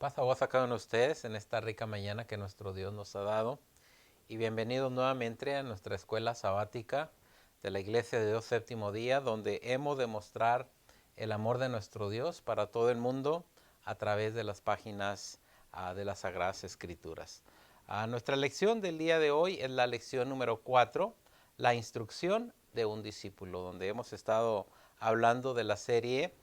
Paz a vos a cada uno de ustedes en esta rica mañana que nuestro Dios nos ha dado. Y bienvenidos nuevamente a nuestra escuela sabática de la Iglesia de Dios Séptimo Día, donde hemos de mostrar el amor de nuestro Dios para todo el mundo a través de las páginas de las Sagradas Escrituras. Nuestra lección del día de hoy es la lección número 4, la instrucción de un discípulo, donde hemos estado hablando de la serie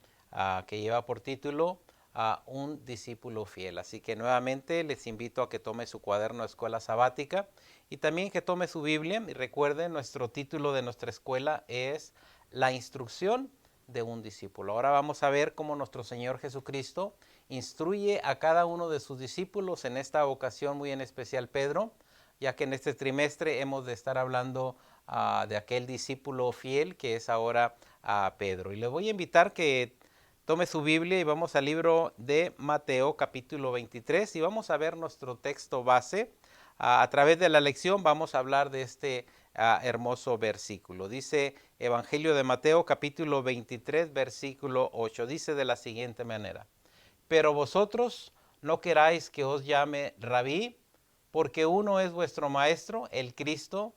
que lleva por título a un discípulo fiel. Así que nuevamente les invito a que tome su cuaderno de escuela sabática y también que tome su Biblia. Y recuerden, nuestro título de nuestra escuela es La instrucción de un discípulo. Ahora vamos a ver cómo nuestro Señor Jesucristo instruye a cada uno de sus discípulos, en esta ocasión muy en especial Pedro, ya que en este trimestre hemos de estar hablando de aquel discípulo fiel que es ahora Pedro. Y les voy a invitar que tome su Biblia y vamos al libro de Mateo capítulo 23 y vamos a ver nuestro texto base. A través de la lección vamos a hablar de este hermoso versículo. Dice Evangelio de Mateo capítulo 23 versículo 8. Dice de la siguiente manera: pero vosotros no queráis que os llame rabí, porque uno es vuestro maestro, el Cristo,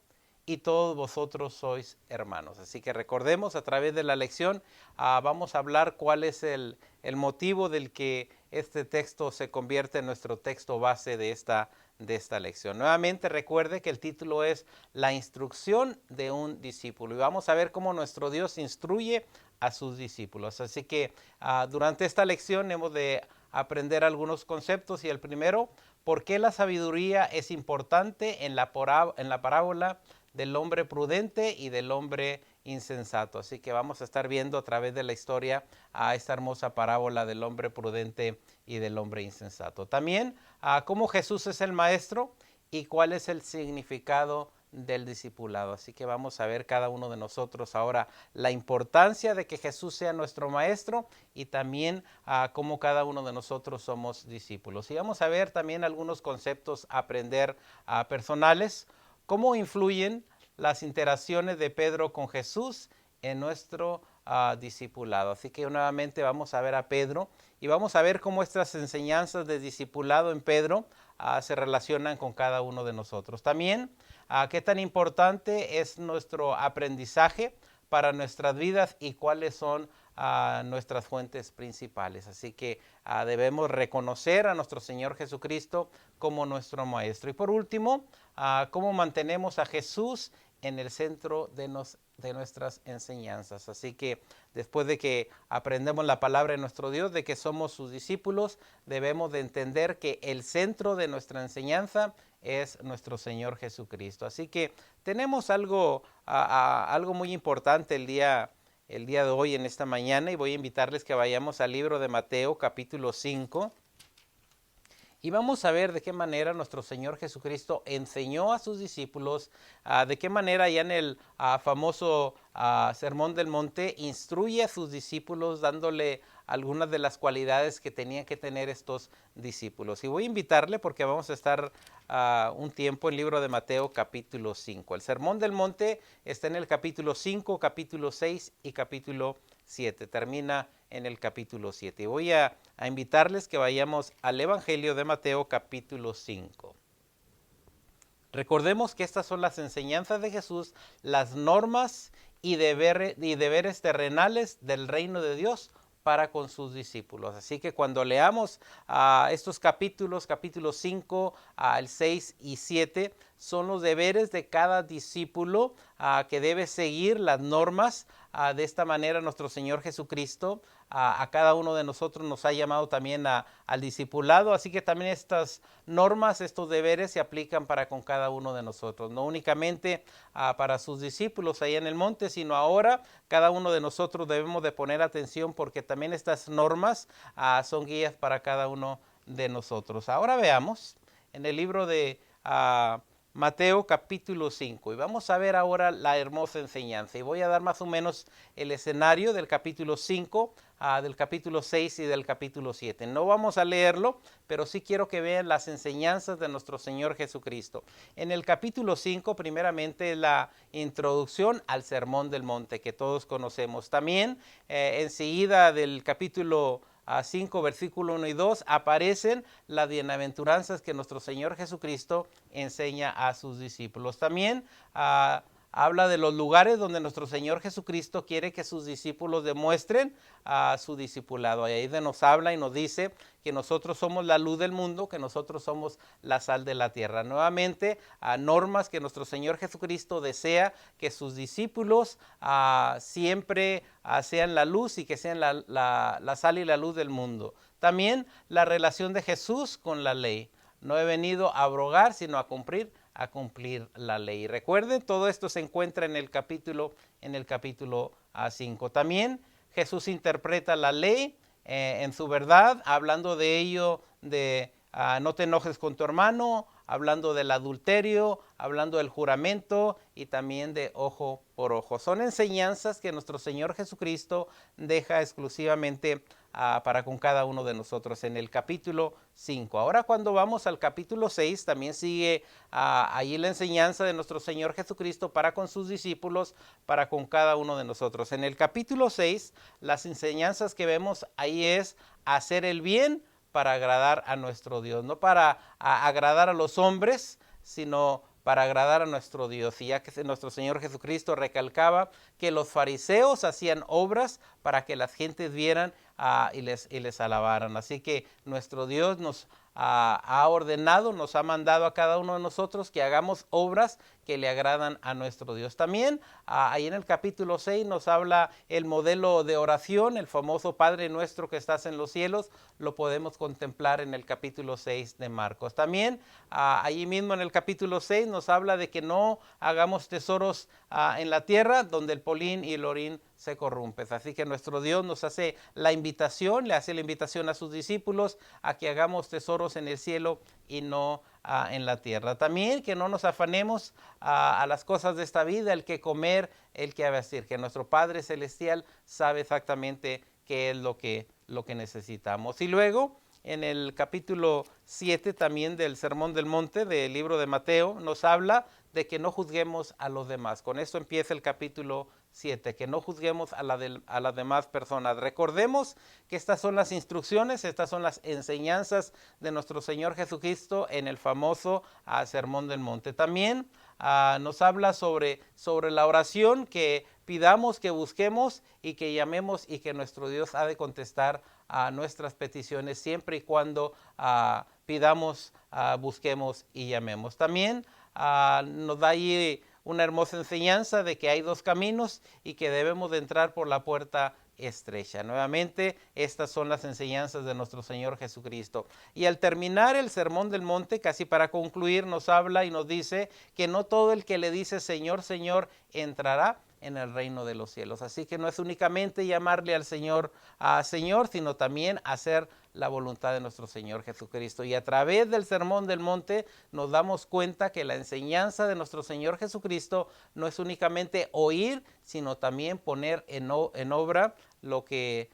y todos vosotros sois hermanos. Así que recordemos, a través de la lección vamos a hablar cuál es el motivo del que este texto se convierte en nuestro texto base de esta lección. Nuevamente recuerde que el título es La instrucción de un discípulo y vamos a ver cómo nuestro Dios instruye a sus discípulos. Así que durante esta lección hemos de aprender algunos conceptos y el primero, ¿por qué la sabiduría es importante en la parábola del hombre prudente y del hombre insensato? Así que vamos a estar viendo a través de la historia a esta hermosa parábola del hombre prudente y del hombre insensato. También cómo Jesús es el maestro y cuál es el significado del discipulado. Así que vamos a ver cada uno de nosotros ahora la importancia de que Jesús sea nuestro maestro y también cómo cada uno de nosotros somos discípulos. Y vamos a ver también algunos conceptos a aprender personales, cómo influyen las interacciones de Pedro con Jesús en nuestro discipulado. Así que nuevamente vamos a ver a Pedro y vamos a ver cómo estas enseñanzas de discipulado en Pedro se relacionan con cada uno de nosotros. También qué tan importante es nuestro aprendizaje para nuestras vidas y cuáles son nuestras fuentes principales. Así que debemos reconocer a nuestro Señor Jesucristo como nuestro Maestro. Y por último, cómo mantenemos a Jesús en el centro de nuestras enseñanzas. Así que después de que aprendemos la palabra de nuestro Dios, de que somos sus discípulos, debemos de entender que el centro de nuestra enseñanza es nuestro Señor Jesucristo. Así que tenemos algo muy importante el día de hoy en esta mañana y voy a invitarles que vayamos al libro de Mateo capítulo 5. Y vamos a ver de qué manera nuestro Señor Jesucristo enseñó a sus discípulos, de qué manera ya en el famoso Sermón del Monte instruye a sus discípulos dándole algunas de las cualidades que tenían que tener estos discípulos. Y voy a invitarle porque vamos a estar un tiempo en el libro de Mateo capítulo 5. El Sermón del Monte está en el capítulo 5, capítulo 6 y capítulo 7. Termina en el capítulo 7. Y voy a invitarles que vayamos al Evangelio de Mateo capítulo 5. Recordemos que estas son las enseñanzas de Jesús, las normas y deberes terrenales del reino de Dios para con sus discípulos. Así que cuando leamos estos capítulos 5, el 6 y 7, son los deberes de cada discípulo que debe seguir las normas. De esta manera nuestro Señor Jesucristo a cada uno de nosotros nos ha llamado también al discipulado, así que también estas normas, estos deberes se aplican para con cada uno de nosotros, no únicamente para sus discípulos ahí en el monte, sino ahora cada uno de nosotros debemos de poner atención porque también estas normas son guías para cada uno de nosotros. Ahora veamos en el libro de Mateo capítulo 5 y vamos a ver ahora la hermosa enseñanza y voy a dar más o menos el escenario del capítulo 5, del capítulo 6 y del capítulo 7. No vamos a leerlo, pero sí quiero que vean las enseñanzas de nuestro Señor Jesucristo. En el capítulo 5 primeramente la introducción al Sermón del Monte que todos conocemos. También enseguida del capítulo 5, versículo 1 y 2, aparecen las bienaventuranzas que nuestro Señor Jesucristo enseña a sus discípulos. También habla de los lugares donde nuestro Señor Jesucristo quiere que sus discípulos demuestren a su discipulado. Y ahí nos habla y nos dice que nosotros somos la luz del mundo, que nosotros somos la sal de la tierra. Nuevamente, normas que nuestro Señor Jesucristo desea que sus discípulos siempre sean la luz y que sean la sal y la luz del mundo. También la relación de Jesús con la ley. No he venido a abrogar, sino a cumplir la ley. Recuerden, todo esto se encuentra en el capítulo 5. También Jesús interpreta la ley en su verdad, hablando de ello, de no te enojes con tu hermano, hablando del adulterio, hablando del juramento y también de ojo por ojo. Son enseñanzas que nuestro Señor Jesucristo deja exclusivamente para con cada uno de nosotros en el capítulo 5. Ahora cuando vamos al capítulo 6, también sigue ahí la enseñanza de nuestro Señor Jesucristo para con sus discípulos, para con cada uno de nosotros. En el capítulo 6, las enseñanzas que vemos ahí es hacer el bien para agradar a nuestro Dios, no para agradar a los hombres, sino para agradar a nuestro Dios. Y ya que nuestro Señor Jesucristo recalcaba que los fariseos hacían obras para que las gentes vieran y les alabaran. Así que nuestro Dios nos ha ordenado, nos ha mandado a cada uno de nosotros que hagamos obras que le agradan a nuestro Dios. También ahí en el capítulo 6 nos habla el modelo de oración, el famoso Padre nuestro que estás en los cielos, lo podemos contemplar en el capítulo 6 de Marcos. También allí mismo en el capítulo 6 nos habla de que no hagamos tesoros en la tierra donde el polín y el orín se corrompen. Así que nuestro Dios nos hace la invitación, le hace la invitación a sus discípulos a que hagamos tesoros en el cielo y no en la tierra. También que no nos afanemos a las cosas de esta vida, el que comer, el que vestir, que nuestro Padre Celestial sabe exactamente qué es lo que necesitamos. Y luego en el capítulo 7 también del Sermón del Monte del libro de Mateo nos habla de que no juzguemos a los demás. Con esto empieza el capítulo 7, que no juzguemos a las demás personas. Recordemos que estas son las instrucciones, estas son las enseñanzas de nuestro Señor Jesucristo en el famoso Sermón del Monte. También nos habla sobre la oración, que pidamos, que busquemos y que llamemos y que nuestro Dios ha de contestar a nuestras peticiones siempre y cuando pidamos, busquemos y llamemos. También nos da ahí una hermosa enseñanza de que hay dos caminos y que debemos de entrar por la puerta estrecha. Nuevamente, estas son las enseñanzas de nuestro Señor Jesucristo. Y al terminar el Sermón del Monte, casi para concluir, nos habla y nos dice que no todo el que le dice Señor, Señor, entrará en el reino de los cielos. Así que no es únicamente llamarle al Señor Señor, sino también hacer la voluntad de nuestro Señor Jesucristo. Y a través del Sermón del Monte nos damos cuenta que la enseñanza de nuestro Señor Jesucristo no es únicamente oír, sino también poner en obra lo que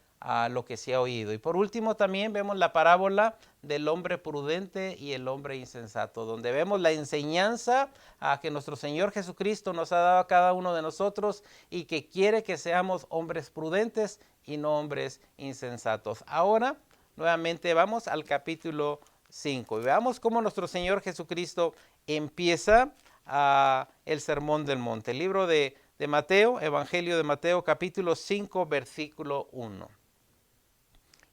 se ha oído. Y por último también vemos la parábola del hombre prudente y el hombre insensato, donde vemos la enseñanza que nuestro Señor Jesucristo nos ha dado a cada uno de nosotros y que quiere que seamos hombres prudentes y no hombres insensatos. Ahora, nuevamente vamos al capítulo 5 y veamos cómo nuestro Señor Jesucristo empieza el Sermón del Monte. El libro de Mateo, Evangelio de Mateo, capítulo 5, versículo 1.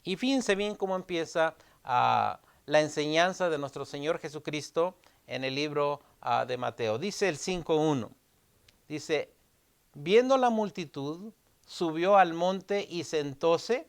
Y fíjense bien cómo empieza la enseñanza de nuestro Señor Jesucristo en el libro de Mateo. Dice el 5.1, dice, viendo la multitud, subió al monte y sentóse,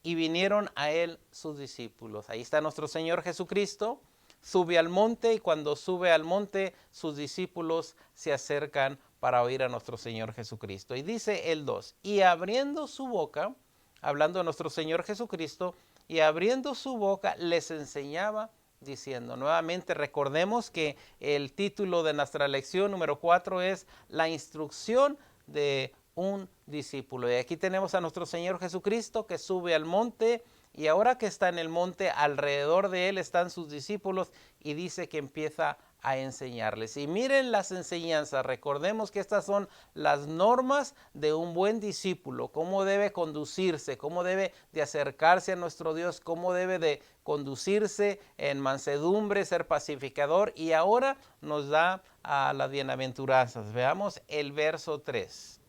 y vinieron a él sus discípulos. Ahí está nuestro Señor Jesucristo, sube al monte, y cuando sube al monte, sus discípulos se acercan para oír a nuestro Señor Jesucristo. Y dice el 2, y abriendo su boca, hablando de nuestro Señor Jesucristo, y abriendo su boca les enseñaba diciendo. Nuevamente recordemos que el título de nuestra lección número 4 es la instrucción de un discípulo. Y aquí tenemos a nuestro Señor Jesucristo que sube al monte, y ahora que está en el monte, alrededor de él están sus discípulos, y dice que empieza a enseñarles. Y miren las enseñanzas, recordemos que estas son las normas de un buen discípulo, cómo debe conducirse, cómo debe de acercarse a nuestro Dios, cómo debe de conducirse en mansedumbre, ser pacificador. Y ahora nos da a las bienaventuranzas. Veamos el verso 3.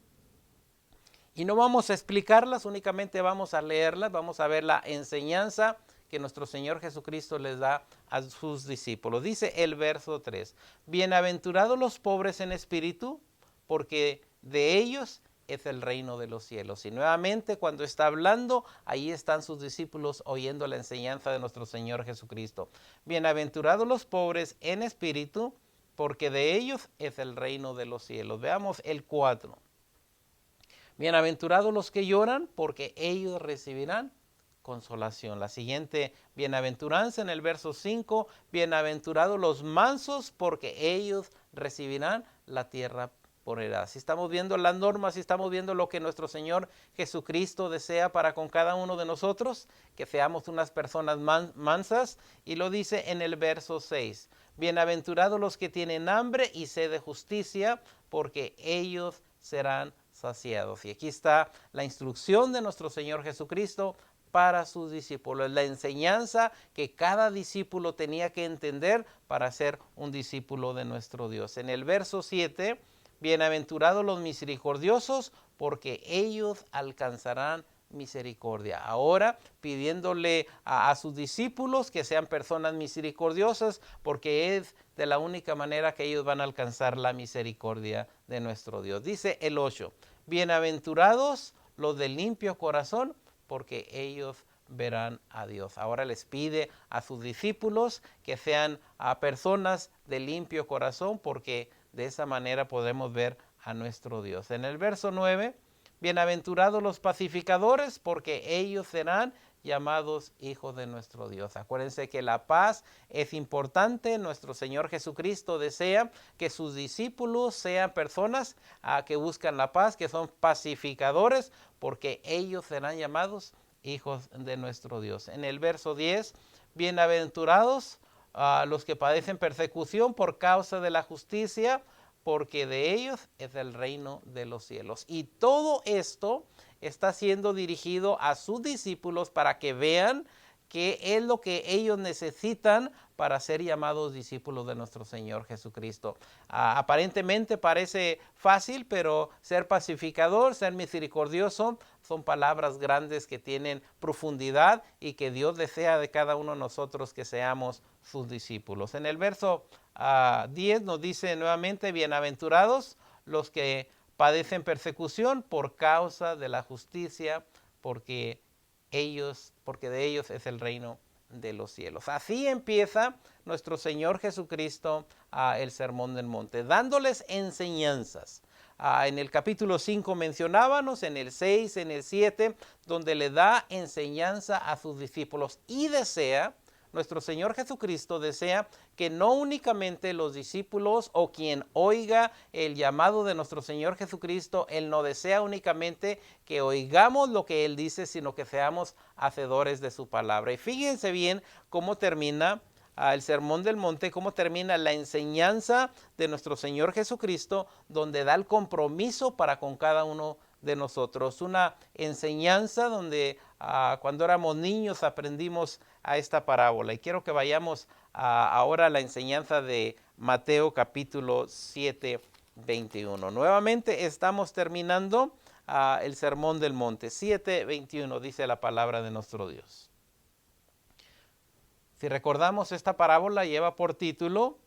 Y no vamos a explicarlas, únicamente vamos a leerlas, vamos a ver la enseñanza que nuestro Señor Jesucristo les da a sus discípulos. Dice el verso 3, bienaventurados los pobres en espíritu, porque de ellos es el reino de los cielos. Y nuevamente cuando está hablando, ahí están sus discípulos oyendo la enseñanza de nuestro Señor Jesucristo. Bienaventurados los pobres en espíritu, porque de ellos es el reino de los cielos. Veamos el 4. Bienaventurados los que lloran, porque ellos recibirán consolación. La siguiente bienaventuranza en el verso 5, bienaventurados los mansos, porque ellos recibirán la tierra por heredad. Si estamos viendo las normas, si estamos viendo lo que nuestro Señor Jesucristo desea para con cada uno de nosotros, que seamos unas personas mansas, y lo dice en el verso 6, bienaventurados los que tienen hambre y sed de justicia, porque ellos serán saciados. Y aquí está la instrucción de nuestro Señor Jesucristo para sus discípulos, la enseñanza que cada discípulo tenía que entender para ser un discípulo de nuestro Dios. En el verso 7, bienaventurados los misericordiosos, porque ellos alcanzarán misericordia. Ahora pidiéndole a sus discípulos que sean personas misericordiosas, porque es de la única manera que ellos van a alcanzar la misericordia de nuestro Dios. Dice el 8, bienaventurados los de limpio corazón, porque ellos verán a Dios. Ahora les pide a sus discípulos que sean personas de limpio corazón, porque de esa manera podemos ver a nuestro Dios. En el verso 9, bienaventurados los pacificadores, porque ellos serán llamados hijos de nuestro Dios. Acuérdense que la paz es importante. Nuestro Señor Jesucristo desea que sus discípulos sean personas que buscan la paz, que son pacificadores, porque ellos serán llamados hijos de nuestro Dios. En el verso 10, bienaventurados los que padecen persecución por causa de la justicia, porque de ellos es el reino de los cielos. Y todo esto está siendo dirigido a sus discípulos para que vean qué es lo que ellos necesitan para ser llamados discípulos de nuestro Señor Jesucristo. Aparentemente parece fácil, pero ser pacificador, ser misericordioso, son palabras grandes que tienen profundidad y que Dios desea de cada uno de nosotros que seamos sus discípulos. En el verso 10 nos dice nuevamente, bienaventurados los que padecen persecución por causa de la justicia, porque de ellos es el reino de los cielos. Así empieza nuestro Señor Jesucristo el Sermón del Monte, dándoles enseñanzas. En el capítulo 5 mencionábamos, en el 6, en el 7, donde le da enseñanza a sus discípulos y nuestro Señor Jesucristo desea que no únicamente los discípulos o quien oiga el llamado de nuestro Señor Jesucristo, Él no desea únicamente que oigamos lo que Él dice, sino que seamos hacedores de su palabra. Y fíjense bien cómo termina el Sermón del Monte, cómo termina la enseñanza de nuestro Señor Jesucristo, donde da el compromiso para con cada uno de nosotros. Una enseñanza donde cuando éramos niños aprendimos a esta parábola. Y quiero que vayamos ahora a la enseñanza de Mateo capítulo 7, 21. Nuevamente estamos terminando el Sermón del Monte. 7, 21 dice la palabra de nuestro Dios. Si recordamos, esta parábola lleva por título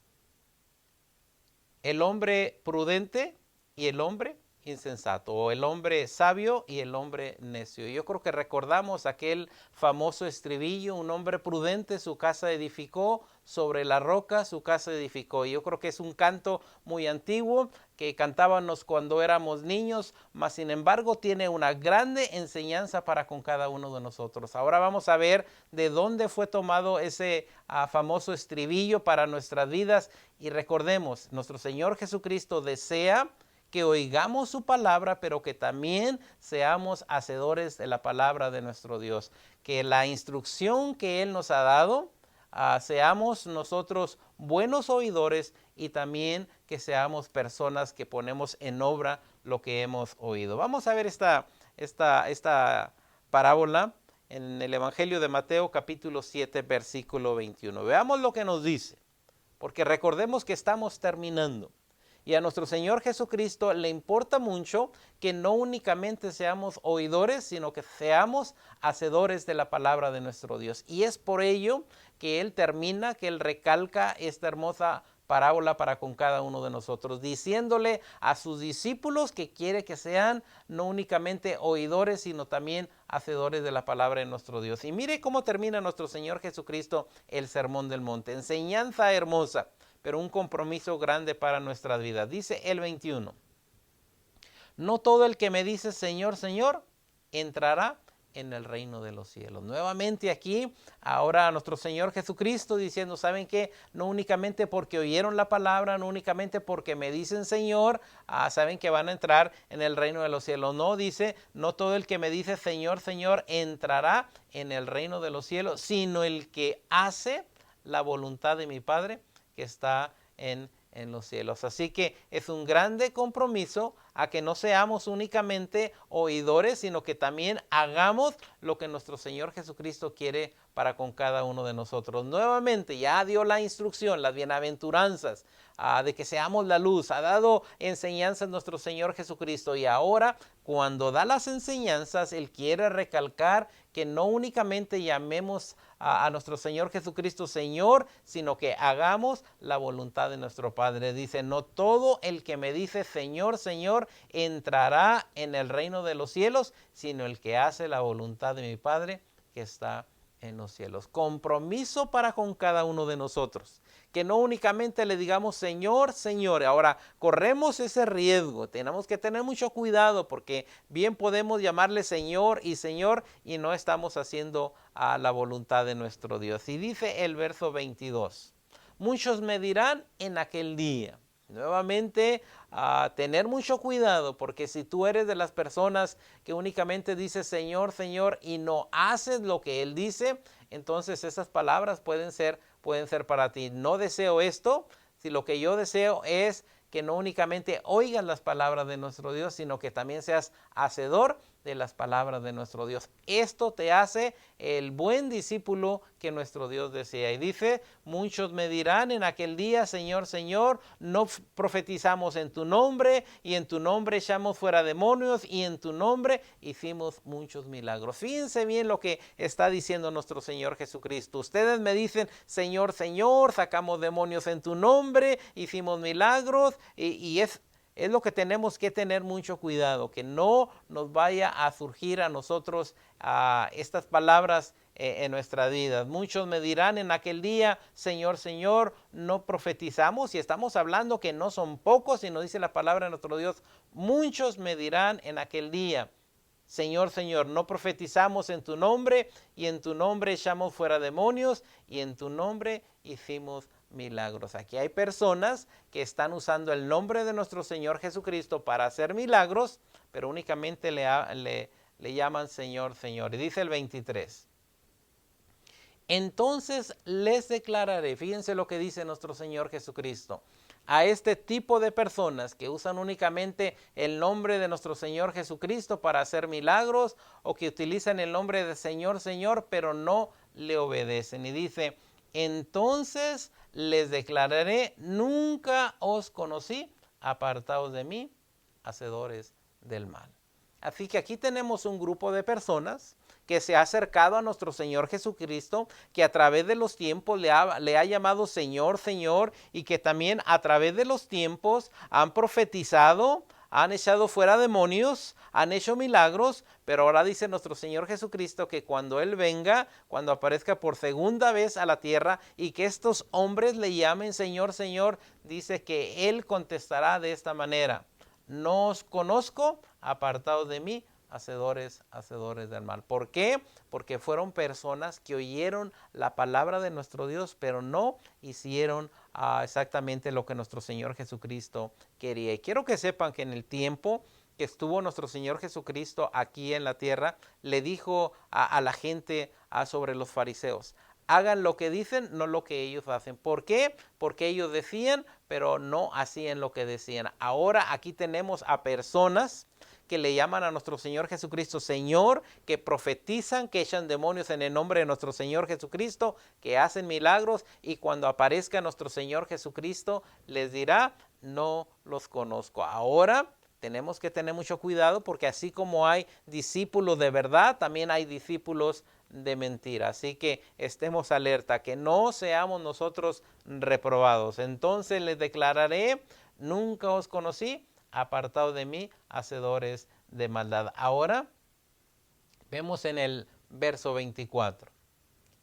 el hombre prudente y el hombre insensato, o el hombre sabio y el hombre necio. Yo creo que recordamos aquel famoso estribillo, un hombre prudente su casa edificó, sobre la roca su casa edificó. Yo creo que es un canto muy antiguo que cantábamos cuando éramos niños, mas sin embargo tiene una grande enseñanza para con cada uno de nosotros. Ahora vamos a ver de dónde fue tomado ese famoso estribillo para nuestras vidas, y recordemos, nuestro Señor Jesucristo desea que oigamos su palabra, pero que también seamos hacedores de la palabra de nuestro Dios. Que la instrucción que Él nos ha dado seamos nosotros buenos oidores y también que seamos personas que ponemos en obra lo que hemos oído. Vamos a ver esta parábola en el Evangelio de Mateo capítulo 7 versículo 21. Veamos lo que nos dice, porque recordemos que estamos terminando. Y a nuestro Señor Jesucristo le importa mucho que no únicamente seamos oidores, sino que seamos hacedores de la palabra de nuestro Dios. Y es por ello que Él termina, que Él recalca esta hermosa parábola para con cada uno de nosotros, diciéndole a sus discípulos que quiere que sean no únicamente oidores, sino también hacedores de la palabra de nuestro Dios. Y mire cómo termina nuestro Señor Jesucristo el Sermón del Monte. Enseñanza hermosa, pero un compromiso grande para nuestra vida. Dice el 21, no todo el que me dice Señor, Señor, entrará en el reino de los cielos. Nuevamente aquí, ahora nuestro Señor Jesucristo diciendo, ¿saben qué? No únicamente porque oyeron la palabra, no únicamente porque me dicen Señor, saben que van a entrar en el reino de los cielos. No, dice, no todo el que me dice Señor, Señor, entrará en el reino de los cielos, sino el que hace la voluntad de mi Padre que está en los cielos. Así que es un grande compromiso a que no seamos únicamente oidores, sino que también hagamos lo que nuestro Señor Jesucristo quiere para con cada uno de nosotros. Nuevamente ya dio la instrucción, las bienaventuranzas, de que seamos la luz, ha dado enseñanzas nuestro Señor Jesucristo, y ahora cuando da las enseñanzas, Él quiere recalcar que no únicamente llamemos a nuestro Señor Jesucristo Señor, sino que hagamos la voluntad de nuestro Padre. Dice, no todo el que me dice Señor, Señor, entrará en el reino de los cielos, sino el que hace la voluntad de mi Padre que está en los cielos. Compromiso para con cada uno de nosotros, que no únicamente le digamos Señor, Señor. Ahora corremos ese riesgo, tenemos que tener mucho cuidado, porque bien podemos llamarle Señor y no estamos haciendo a la voluntad de nuestro Dios. Y dice el verso 22, muchos me dirán en aquel día. Nuevamente, tener mucho cuidado, porque si tú eres de las personas que únicamente dices Señor, Señor y no haces lo que Él dice, entonces esas palabras pueden ser para ti. No deseo esto, si lo que yo deseo es que no únicamente oigas las palabras de nuestro Dios, sino que también seas hacedor de las palabras de nuestro Dios. Esto te hace el buen discípulo que nuestro Dios desea. Y dice, muchos me dirán en aquel día, Señor, Señor, no profetizamos en tu nombre, y en tu nombre echamos fuera demonios, y en tu nombre hicimos muchos milagros. Fíjense bien lo que está diciendo nuestro Señor Jesucristo. Ustedes me dicen, Señor, Señor, sacamos demonios en tu nombre, hicimos milagros, y es lo que tenemos que tener mucho cuidado, que no nos vaya a surgir a nosotros estas palabras en nuestras vidas. Muchos me dirán en aquel día, Señor, Señor, no profetizamos, y estamos hablando que no son pocos, sino dice la palabra de nuestro Dios, muchos me dirán en aquel día, Señor, Señor, no profetizamos en tu nombre, y en tu nombre echamos fuera demonios, y en tu nombre hicimos milagros. Aquí hay personas que están usando el nombre de nuestro Señor Jesucristo para hacer milagros, pero únicamente le llaman Señor, Señor. Y dice el 23, entonces les declararé, fíjense lo que dice nuestro Señor Jesucristo, a este tipo de personas que usan únicamente el nombre de nuestro Señor Jesucristo para hacer milagros, o que utilizan el nombre de Señor, Señor, pero no le obedecen. Y dice, entonces les declararé, nunca os conocí, apartaos de mí, hacedores del mal. Así que aquí tenemos un grupo de personas que se ha acercado a nuestro Señor Jesucristo, que a través de los tiempos le ha llamado Señor, Señor, y que también a través de los tiempos han profetizado, han echado fuera demonios, han hecho milagros, pero ahora dice nuestro Señor Jesucristo que cuando Él venga, cuando aparezca por segunda vez a la tierra, y que estos hombres le llamen Señor, Señor, dice que Él contestará de esta manera, no os conozco, apartados de mí, hacedores del mal. ¿Por qué? Porque fueron personas que oyeron la palabra de nuestro Dios, pero no hicieron exactamente lo que nuestro Señor Jesucristo quería. Y quiero que sepan que en el tiempo que estuvo nuestro Señor Jesucristo aquí en la tierra, le dijo a la gente sobre los fariseos, hagan lo que dicen, no lo que ellos hacen. ¿Por qué? Porque ellos decían, pero no hacían lo que decían. Ahora aquí tenemos a personas que le llaman a nuestro Señor Jesucristo Señor, que profetizan, que echan demonios en el nombre de nuestro Señor Jesucristo, que hacen milagros, y cuando aparezca nuestro Señor Jesucristo les dirá, no los conozco. Ahora tenemos que tener mucho cuidado, porque así como hay discípulos de verdad, también hay discípulos de mentira. Así que estemos alerta, que no seamos nosotros reprobados. Entonces les declararé, nunca os conocí, apartados de mí, hacedores de maldad. Ahora vemos en el verso 24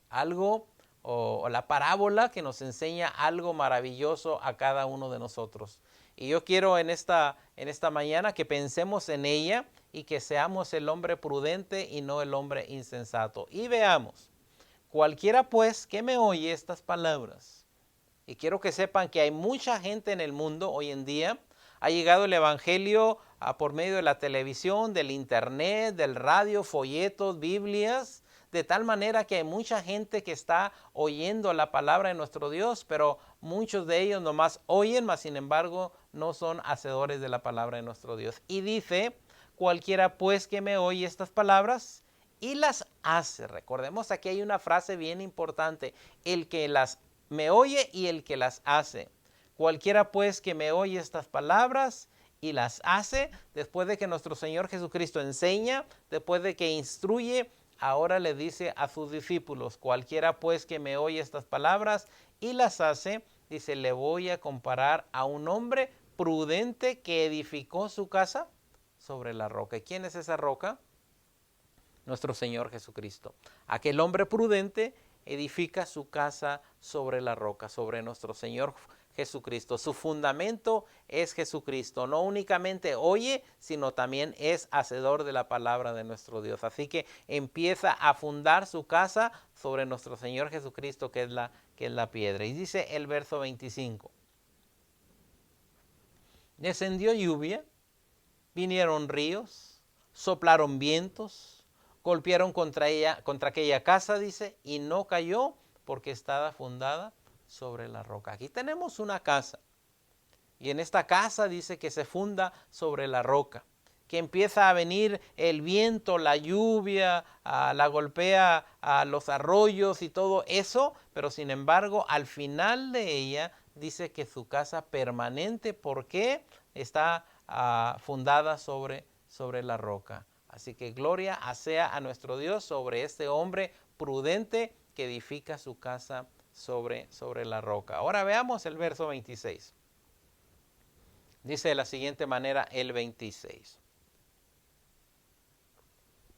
algo, o la parábola que nos enseña algo maravilloso a cada uno de nosotros. Y yo quiero en esta mañana que pensemos en ella y que seamos el hombre prudente y no el hombre insensato. Y veamos, cualquiera pues que me oye estas palabras, y quiero que sepan que hay mucha gente en el mundo hoy en día. Ha llegado el evangelio por medio de la televisión, del internet, del radio, folletos, Biblias, de tal manera que hay mucha gente que está oyendo la palabra de nuestro Dios, pero muchos de ellos nomás oyen, mas sin embargo no son hacedores de la palabra de nuestro Dios. Y dice, cualquiera pues que me oye estas palabras y las hace. Recordemos, aquí hay una frase bien importante, el que las me oye y el que las hace. Cualquiera pues que me oye estas palabras y las hace, después de que nuestro Señor Jesucristo enseña, después de que instruye, ahora le dice a sus discípulos, cualquiera pues que me oye estas palabras y las hace, dice, le voy a comparar a un hombre prudente que edificó su casa sobre la roca. ¿Y quién es esa roca? Nuestro Señor Jesucristo. Aquel hombre prudente edifica su casa sobre la roca, sobre nuestro Señor Jesucristo. Su fundamento es Jesucristo. No únicamente oye, sino también es hacedor de la palabra de nuestro Dios. Así que empieza a fundar su casa sobre nuestro Señor Jesucristo, que es la piedra. Y dice el verso 25. Descendió lluvia, vinieron ríos, soplaron vientos, golpearon contra aquella casa, dice, y no cayó porque estaba fundada sobre la roca. Aquí tenemos una casa, y en esta casa dice que se funda sobre la roca, que empieza a venir el viento, la lluvia, la golpea a los arroyos y todo eso, pero sin embargo al final de ella dice que su casa permanente, porque está fundada sobre la roca. Así que gloria sea a nuestro Dios sobre este hombre prudente que edifica su casa sobre la roca. Ahora veamos el verso 26. Dice de la siguiente manera el 26.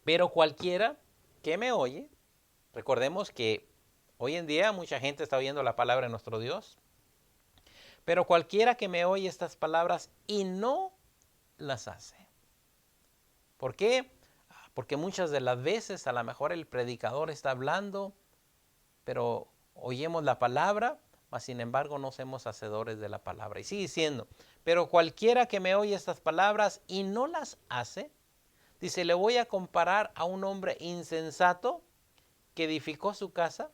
Pero cualquiera que me oye, recordemos que hoy en día mucha gente está oyendo la palabra de nuestro Dios, pero cualquiera que me oye estas palabras y no las hace. ¿Por qué? Porque muchas de las veces a lo mejor el predicador está hablando, pero oímos la palabra, mas sin embargo no somos hacedores de la palabra. Y sigue diciendo, pero cualquiera que me oye estas palabras y no las hace, dice, le voy a comparar a un hombre insensato que edificó su casa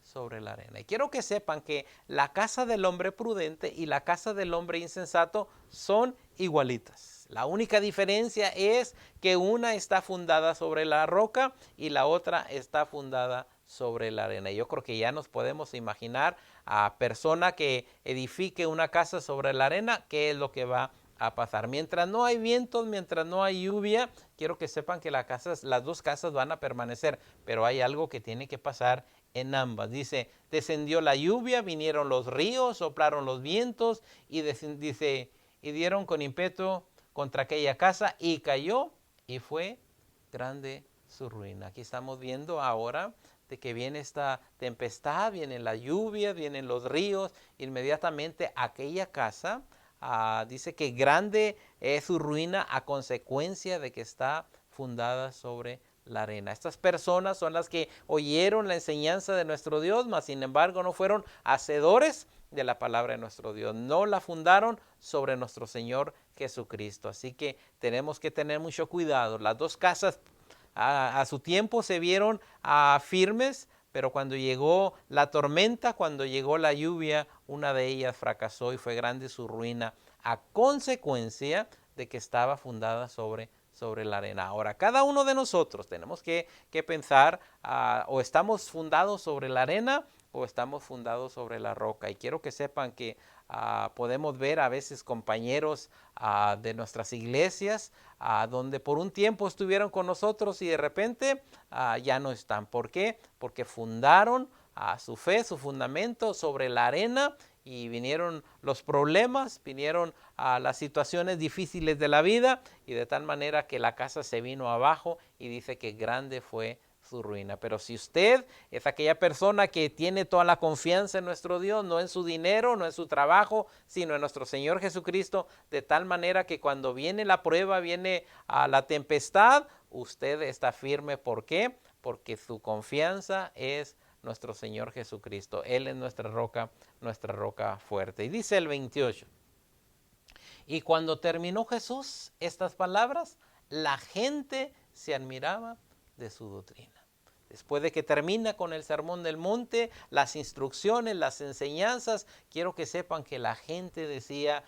sobre la arena. Y quiero que sepan que la casa del hombre prudente y la casa del hombre insensato son igualitas. La única diferencia es que una está fundada sobre la roca y la otra está fundada sobre la arena. Yo creo que ya nos podemos imaginar a persona que edifique una casa sobre la arena, qué es lo que va a pasar. Mientras no hay vientos, mientras no hay lluvia, quiero que sepan que las dos casas van a permanecer, pero hay algo que tiene que pasar en ambas. Dice, descendió la lluvia, vinieron los ríos, soplaron los vientos y dice, y dieron con ímpetu contra aquella casa y cayó y fue grande su ruina. Aquí estamos viendo ahora de que viene esta tempestad, viene la lluvia, vienen los ríos, inmediatamente aquella casa dice que grande es su ruina a consecuencia de que está fundada sobre la arena. Estas personas son las que oyeron la enseñanza de nuestro Dios, mas sin embargo no fueron hacedores de la palabra de nuestro Dios. No la fundaron sobre nuestro Señor Jesucristo. Así que tenemos que tener mucho cuidado. Las dos casas a su tiempo se vieron firmes, pero cuando llegó la tormenta, cuando llegó la lluvia, una de ellas fracasó y fue grande su ruina a consecuencia de que estaba fundada sobre la arena. Ahora, cada uno de nosotros tenemos que pensar, o estamos fundados sobre la arena o estamos fundados sobre la roca. Y quiero que sepan que podemos ver a veces compañeros de nuestras iglesias donde por un tiempo estuvieron con nosotros y de repente ya no están. ¿Por qué? Porque fundaron su fe, su fundamento sobre la arena, y vinieron los problemas, vinieron las situaciones difíciles de la vida, y de tal manera que la casa se vino abajo, y dice que grande fue su ruina. Pero si usted es aquella persona que tiene toda la confianza en nuestro Dios, no en su dinero, no en su trabajo, sino en nuestro Señor Jesucristo, de tal manera que cuando viene la prueba, viene la tempestad, usted está firme. ¿Por qué? Porque su confianza es nuestro Señor Jesucristo. Él es nuestra roca fuerte. Y dice el 28. Y cuando terminó Jesús estas palabras, la gente se admiraba de su doctrina. Después de que termina con el sermón del monte, las instrucciones, las enseñanzas, quiero que sepan que la gente decía,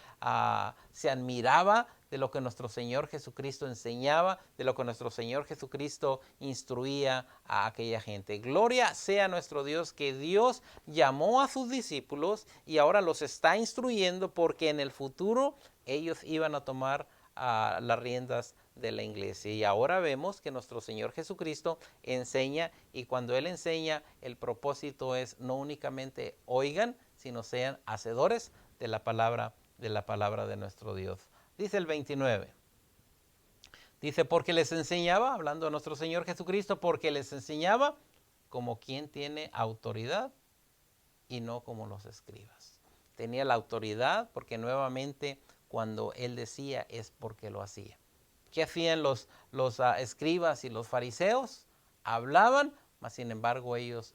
se admiraba de lo que nuestro Señor Jesucristo enseñaba, de lo que nuestro Señor Jesucristo instruía a aquella gente. Gloria sea nuestro Dios, que Dios llamó a sus discípulos y ahora los está instruyendo, porque en el futuro ellos iban a tomar las riendas de la iglesia. Y ahora vemos que nuestro Señor Jesucristo enseña, y cuando Él enseña, el propósito es no únicamente oigan, sino sean hacedores de la palabra de nuestro Dios. Dice el 29. Dice, porque les enseñaba, hablando de nuestro Señor Jesucristo, porque les enseñaba como quien tiene autoridad y no como los escribas. Tenía la autoridad porque nuevamente cuando Él decía es porque lo hacía. ¿Qué hacían los escribas y los fariseos? Hablaban, mas sin embargo ellos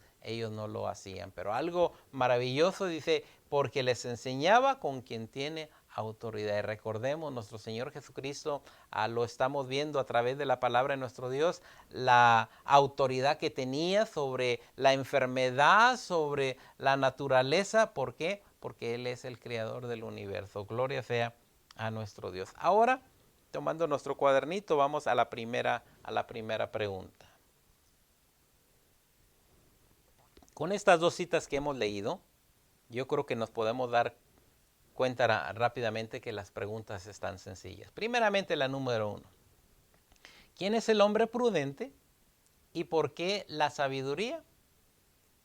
no lo hacían. Pero algo maravilloso dice, porque les enseñaba con quien tiene autoridad. Y recordemos, nuestro Señor Jesucristo, lo estamos viendo a través de la palabra de nuestro Dios, la autoridad que tenía sobre la enfermedad, sobre la naturaleza. ¿Por qué? Porque Él es el creador del universo. Gloria sea a nuestro Dios. Ahora, tomando nuestro cuadernito, vamos a la primera pregunta. Con estas dos citas que hemos leído, yo creo que nos podemos dar cuenta rápidamente que las preguntas están sencillas. Primeramente, la número 1. ¿Quién es el hombre prudente y por qué la sabiduría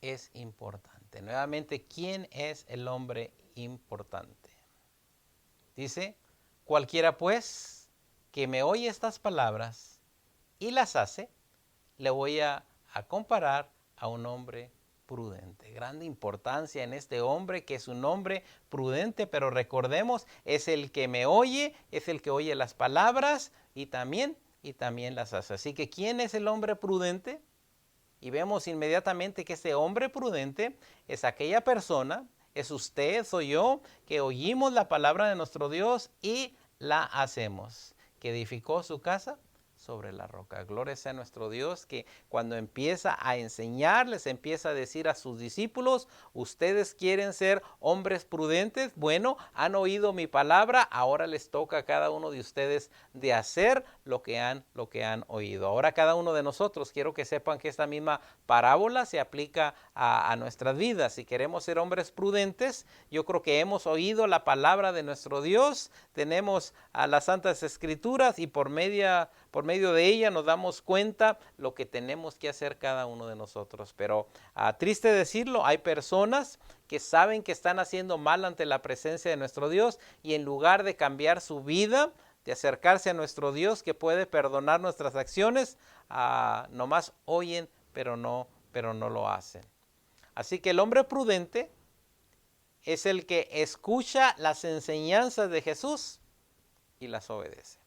es importante? Nuevamente, ¿quién es el hombre importante? Dice, cualquiera pues que me oye estas palabras y las hace, le voy a comparar a un hombre prudente. Grande importancia en este hombre, que es un hombre prudente, pero recordemos, es el que me oye, es el que oye las palabras y también las hace. Así que, ¿quién es el hombre prudente? Y vemos inmediatamente que ese hombre prudente es aquella persona, es usted, soy yo, que oímos la palabra de nuestro Dios y la hacemos. Que edificó su casa sobre la roca. Gloria sea a nuestro Dios, que cuando empieza a enseñar, les empieza a decir a sus discípulos, ustedes quieren ser hombres prudentes, bueno, han oído mi palabra, ahora les toca a cada uno de ustedes de hacer lo que han oído. Ahora cada uno de nosotros, quiero que sepan que esta misma parábola se aplica a nuestras vidas. Si queremos ser hombres prudentes, yo creo que hemos oído la palabra de nuestro Dios, tenemos a las Santas Escrituras, y por medio de ella nos damos cuenta lo que tenemos que hacer cada uno de nosotros. Pero triste decirlo, hay personas que saben que están haciendo mal ante la presencia de nuestro Dios, y en lugar de cambiar su vida, de acercarse a nuestro Dios que puede perdonar nuestras acciones, nomás oyen, pero no lo hacen. Así que el hombre prudente es el que escucha las enseñanzas de Jesús y las obedece.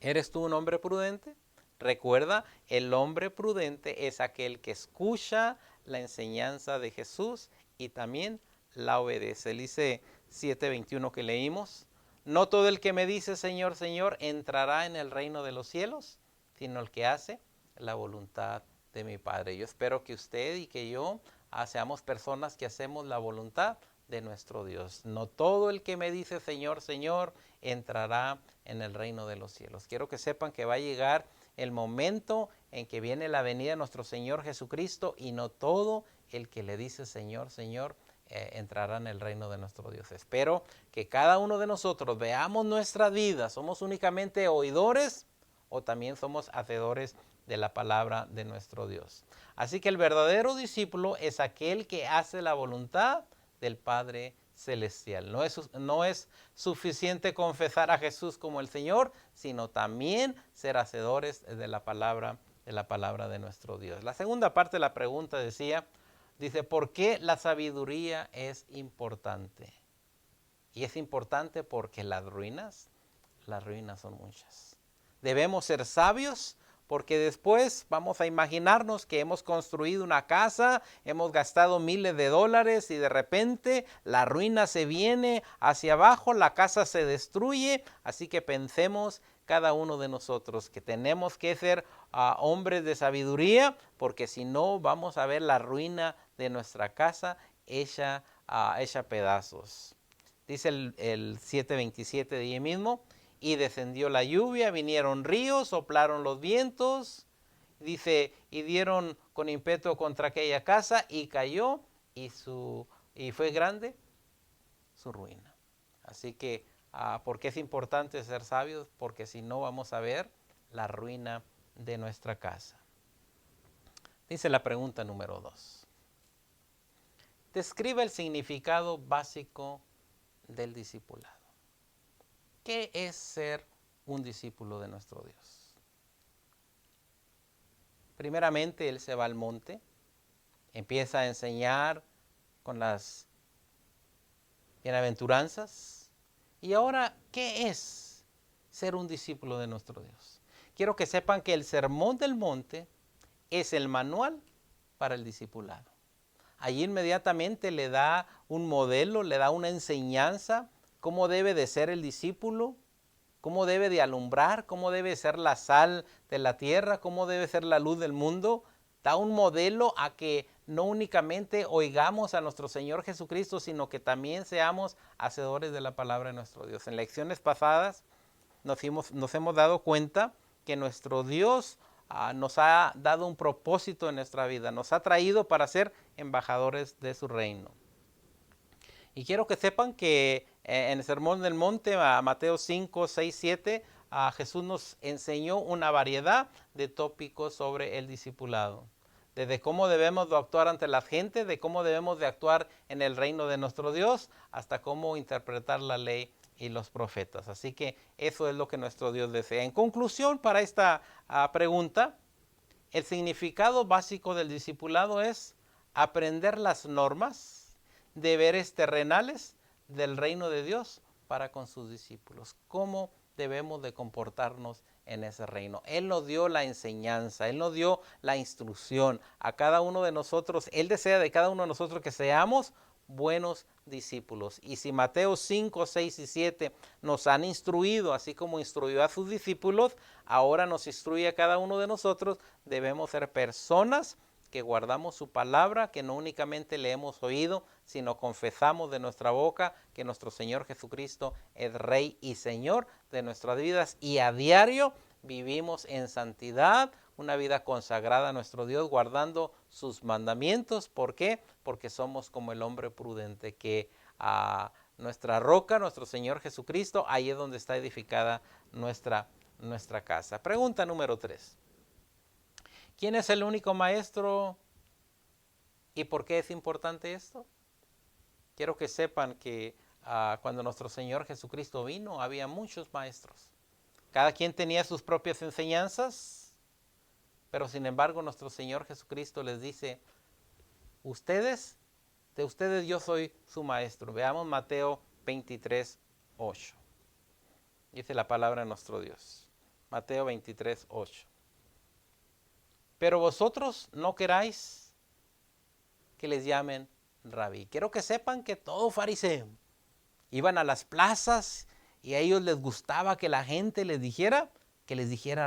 ¿Eres tú un hombre prudente? Recuerda, el hombre prudente es aquel que escucha la enseñanza de Jesús y también la obedece. El dice 7:21 que leímos, no todo el que me dice Señor, Señor entrará en el reino de los cielos, sino el que hace la voluntad de mi Padre. Yo espero que usted y que yo seamos personas que hacemos la voluntad de nuestro Dios. No todo el que me dice Señor, Señor, entrará en el reino de los cielos. Quiero que sepan que va a llegar el momento en que viene la venida de nuestro Señor Jesucristo y no todo el que le dice Señor, Señor, entrará en el reino de nuestro Dios. Espero que cada uno de nosotros veamos nuestra vida. ¿Somos únicamente oidores o también somos hacedores de la palabra de nuestro Dios? Así que el verdadero discípulo es aquel que hace la voluntad del Padre Celestial. No es suficiente confesar a Jesús como el Señor, sino también ser hacedores de la palabra de nuestro Dios. La segunda parte de la pregunta dice, ¿por qué la sabiduría es importante? Y es importante porque las ruinas son muchas. Debemos ser sabios porque después vamos a imaginarnos que hemos construido una casa, hemos gastado miles de dólares y de repente la ruina se viene hacia abajo, la casa se destruye. Así que pensemos cada uno de nosotros que tenemos que ser hombres de sabiduría, porque si no vamos a ver la ruina de nuestra casa hecha pedazos. Dice el 7:27 de allí mismo, y descendió la lluvia, vinieron ríos, soplaron los vientos, dice, y dieron con ímpetu contra aquella casa y cayó, y fue grande su ruina. Así que, ¿por qué es importante ser sabios? Porque si no vamos a ver la ruina de nuestra casa. Dice la pregunta número 2. Describe el significado básico del discipulado. ¿Qué es ser un discípulo de nuestro Dios? Primeramente, Él se va al monte, empieza a enseñar con las bienaventuranzas. Y ahora, ¿qué es ser un discípulo de nuestro Dios? Quiero que sepan que el Sermón del Monte es el manual para el discipulado. Allí inmediatamente le da un modelo, le da una enseñanza, cómo debe de ser el discípulo, cómo debe de alumbrar, cómo debe ser la sal de la tierra, cómo debe ser la luz del mundo. Da un modelo a que no únicamente oigamos a nuestro Señor Jesucristo, sino que también seamos hacedores de la palabra de nuestro Dios. En lecciones pasadas nos hemos dado cuenta que nuestro Dios nos ha dado un propósito en nuestra vida, nos ha traído para ser embajadores de su reino. Y quiero que sepan que en el Sermón del Monte, Mateo 5, 6, 7, Jesús nos enseñó una variedad de tópicos sobre el discipulado. Desde cómo debemos de actuar ante la gente, de cómo debemos de actuar en el reino de nuestro Dios, hasta cómo interpretar la ley y los profetas. Así que eso es lo que nuestro Dios desea. En conclusión, para esta pregunta, el significado básico del discipulado es aprender las normas, deberes terrenales del reino de Dios para con sus discípulos. ¿Cómo debemos de comportarnos en ese reino? Él nos dio la enseñanza, Él nos dio la instrucción a cada uno de nosotros. Él desea de cada uno de nosotros que seamos buenos discípulos. Y si Mateo 5, 6 y 7 nos han instruido, así como instruyó a sus discípulos, ahora nos instruye a cada uno de nosotros. Debemos ser personas que guardamos su palabra, que no únicamente le hemos oído, sino confesamos de nuestra boca que nuestro Señor Jesucristo es Rey y Señor de nuestras vidas, y a diario vivimos en santidad, una vida consagrada a nuestro Dios, guardando sus mandamientos. ¿Por qué? Porque somos como el hombre prudente, que a nuestra roca, nuestro Señor Jesucristo, ahí es donde está edificada nuestra casa. Pregunta número 3. ¿Quién es el único maestro y por qué es importante esto? Quiero que sepan que cuando nuestro Señor Jesucristo vino, había muchos maestros. Cada quien tenía sus propias enseñanzas, pero sin embargo nuestro Señor Jesucristo les dice, de ustedes yo soy su maestro. Veamos Mateo 23, 8. Dice la palabra de nuestro Dios. Mateo 23, 8. Pero vosotros no queráis que les llamen rabí. Quiero que sepan que todo fariseo iban a las plazas y a ellos les gustaba que la gente les dijera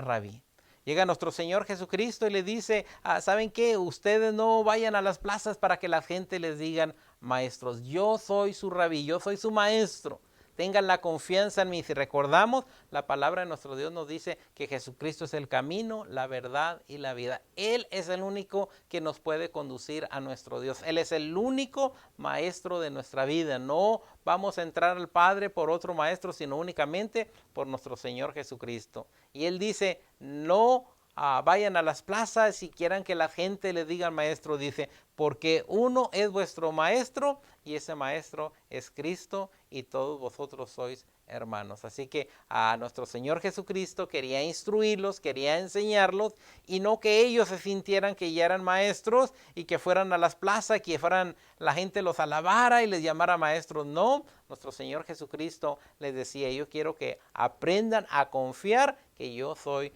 rabí. Llega nuestro Señor Jesucristo y le dice, ¿saben qué? Ustedes no vayan a las plazas para que la gente les digan maestros. Yo soy su rabí, yo soy su maestro. Tengan la confianza en mí. Si recordamos, la palabra de nuestro Dios nos dice que Jesucristo es el camino, la verdad y la vida. Él es el único que nos puede conducir a nuestro Dios. Él es el único maestro de nuestra vida. No vamos a entrar al Padre por otro maestro, sino únicamente por nuestro Señor Jesucristo. Y Él dice, no vayan a las plazas y quieran que la gente le diga al maestro, dice, porque uno es vuestro maestro y ese maestro es Cristo y todos vosotros sois hermanos. Así que a nuestro Señor Jesucristo quería instruirlos, quería enseñarlos y no que ellos se sintieran que ya eran maestros y que fueran a las plazas, que fueran la gente los alabara y les llamara maestros. No, nuestro Señor Jesucristo les decía, yo quiero que aprendan a confiar que yo soy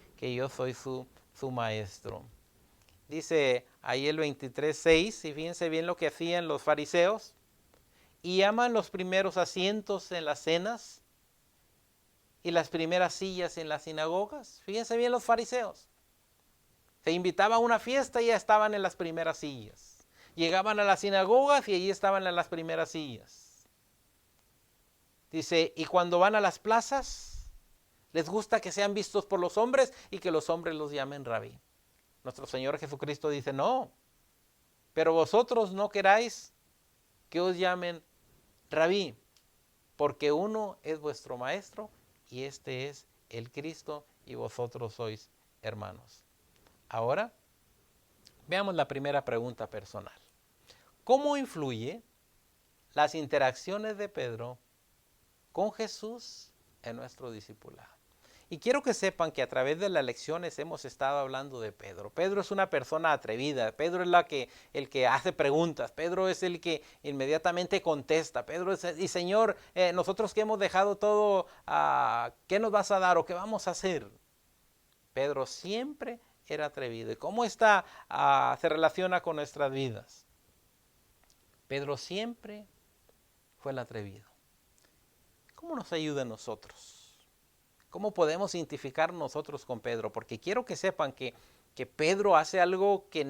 su maestro. Dice ahí el 23:6, y fíjense bien lo que hacían los fariseos, y aman los primeros asientos en las cenas y las primeras sillas en las sinagogas. Fíjense bien los fariseos. Se invitaba a una fiesta y ya estaban en las primeras sillas. Llegaban a las sinagogas y allí estaban en las primeras sillas. Dice, y cuando van a las plazas, les gusta que sean vistos por los hombres y que los hombres los llamen rabí. Nuestro Señor Jesucristo dice, no, pero vosotros no queráis que os llamen rabí, porque uno es vuestro maestro y este es el Cristo y vosotros sois hermanos. Ahora, veamos la primera pregunta personal. ¿Cómo influye las interacciones de Pedro con Jesús en nuestro discipulado? Y quiero que sepan que a través de las lecciones hemos estado hablando de Pedro. Pedro es una persona atrevida. Pedro es el que hace preguntas. Pedro es el que inmediatamente contesta. Pedro es, y Señor, nosotros que hemos dejado todo, ¿qué nos vas a dar o qué vamos a hacer? Pedro siempre era atrevido. ¿Y cómo se relaciona con nuestras vidas? Pedro siempre fue el atrevido. ¿Cómo nos ayuda a nosotros? ¿Cómo podemos identificar nosotros con Pedro? Porque quiero que sepan que Pedro hace algo que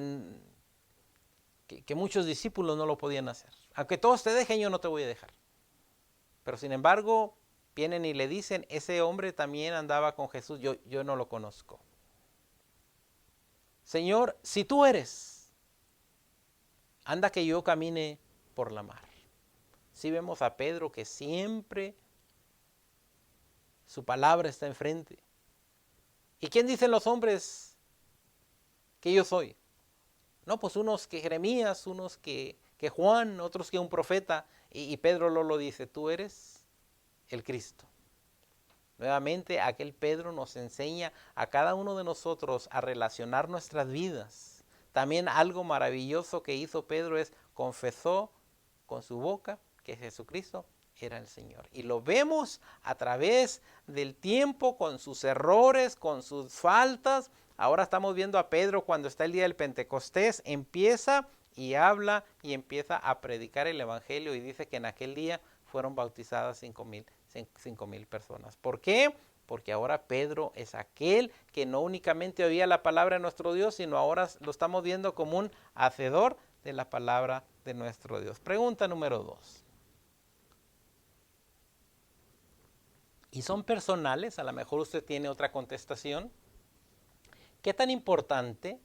muchos discípulos no lo podían hacer. Aunque todos te dejen, yo no te voy a dejar. Pero sin embargo, vienen y le dicen, ese hombre también andaba con Jesús, yo no lo conozco. Señor, si tú eres, anda que yo camine por la mar. Sí vemos a Pedro que siempre su palabra está enfrente. ¿Y quién dicen los hombres que yo soy? No, pues unos que Jeremías, unos que Juan, otros que un profeta. Y Pedro lo dice, tú eres el Cristo. Nuevamente, aquel Pedro nos enseña a cada uno de nosotros a relacionar nuestras vidas. También algo maravilloso que hizo Pedro es confesó con su boca que Jesucristo era el Señor. Y lo vemos a través del tiempo, con sus errores, con sus faltas. Ahora estamos viendo a Pedro cuando está el día del Pentecostés, empieza y habla y empieza a predicar el Evangelio y dice que en aquel día fueron bautizadas 5,000 personas. ¿Por qué? Porque ahora Pedro es aquel que no únicamente oía la palabra de nuestro Dios, sino ahora lo estamos viendo como un hacedor de la palabra de nuestro Dios. Pregunta número 2. Y son personales, a lo mejor usted tiene otra contestación. ¿Qué tan importante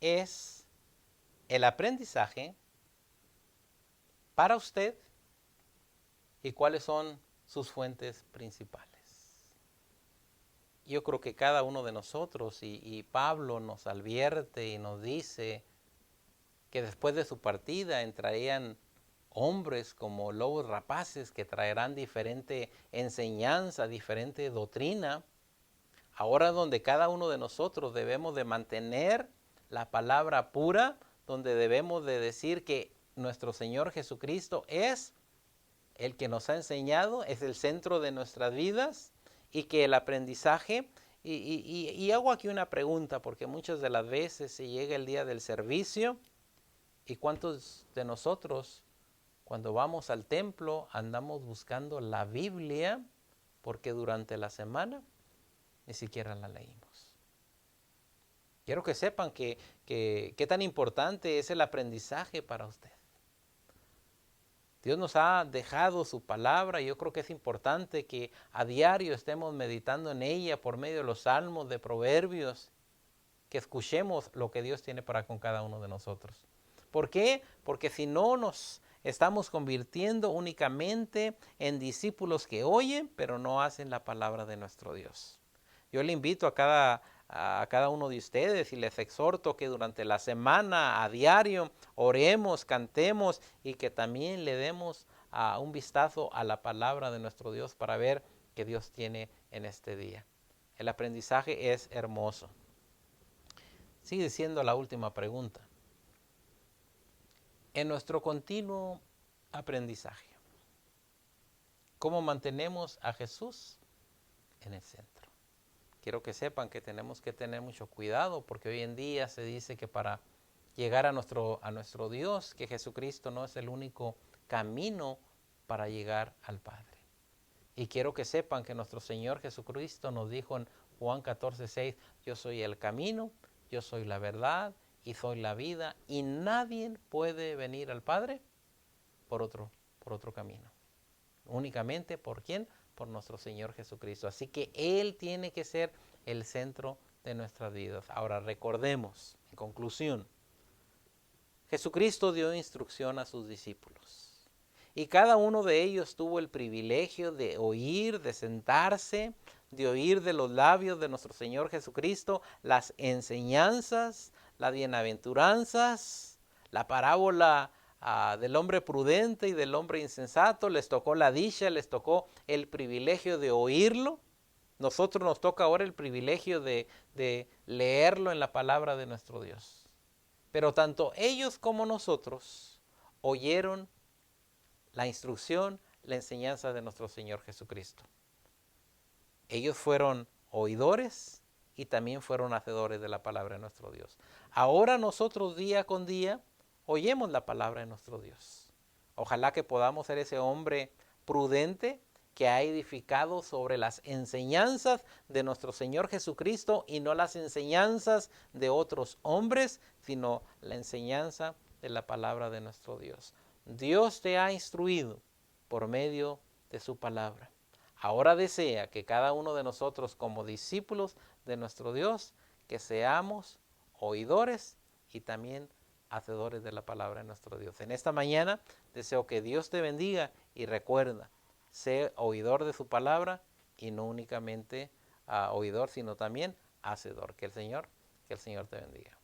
es el aprendizaje para usted y cuáles son sus fuentes principales? Yo creo que cada uno de nosotros, y Pablo nos advierte y nos dice que después de su partida entrarían hombres como lobos rapaces que traerán diferente enseñanza, diferente doctrina. Ahora donde cada uno de nosotros debemos de mantener la palabra pura, donde debemos de decir que nuestro Señor Jesucristo es el que nos ha enseñado, es el centro de nuestras vidas y que el aprendizaje, y hago aquí una pregunta porque muchas de las veces se llega el día del servicio y cuántos de nosotros cuando vamos al templo andamos buscando la Biblia porque durante la semana ni siquiera la leímos. Quiero que sepan qué tan importante es el aprendizaje para usted. Dios nos ha dejado su palabra y yo creo que es importante que a diario estemos meditando en ella por medio de los salmos, de proverbios, que escuchemos lo que Dios tiene para con cada uno de nosotros. ¿Por qué? Porque si no nos estamos convirtiendo únicamente en discípulos que oyen, pero no hacen la palabra de nuestro Dios. Yo le invito a cada uno de ustedes y les exhorto que durante la semana, a diario, oremos, cantemos y que también le demos un vistazo a la palabra de nuestro Dios para ver qué Dios tiene en este día. El aprendizaje es hermoso. Sigue siendo la última pregunta. En nuestro continuo aprendizaje, ¿cómo mantenemos a Jesús en el centro? Quiero que sepan que tenemos que tener mucho cuidado porque hoy en día se dice que para llegar a nuestro Dios, que Jesucristo no es el único camino para llegar al Padre. Y quiero que sepan que nuestro Señor Jesucristo nos dijo en Juan 14:6, yo soy el camino, yo soy la verdad y soy la vida, y nadie puede venir al Padre por otro camino. Únicamente por quién, por nuestro Señor Jesucristo. Así que Él tiene que ser el centro de nuestras vidas. Ahora recordemos, en conclusión, Jesucristo dio instrucción a sus discípulos. Y cada uno de ellos tuvo el privilegio de oír, de sentarse, de oír de los labios de nuestro Señor Jesucristo las enseñanzas, las bienaventuranzas, la parábola del hombre prudente y del hombre insensato. Les tocó la dicha, les tocó el privilegio de oírlo. Nosotros nos toca ahora el privilegio de leerlo en la palabra de nuestro Dios. Pero tanto ellos como nosotros oyeron la instrucción, la enseñanza de nuestro Señor Jesucristo. Ellos fueron oidores y también fueron hacedores de la palabra de nuestro Dios. Ahora nosotros día con día oyemos la palabra de nuestro Dios. Ojalá que podamos ser ese hombre prudente que ha edificado sobre las enseñanzas de nuestro Señor Jesucristo y no las enseñanzas de otros hombres, sino la enseñanza de la palabra de nuestro Dios. Dios te ha instruido por medio de su palabra. Ahora desea que cada uno de nosotros como discípulos de nuestro Dios, que seamos oidores y también hacedores de la palabra de nuestro Dios. En esta mañana deseo que Dios te bendiga y recuerda, sé oidor de su palabra y no únicamente oidor, sino también hacedor. Que el Señor te bendiga.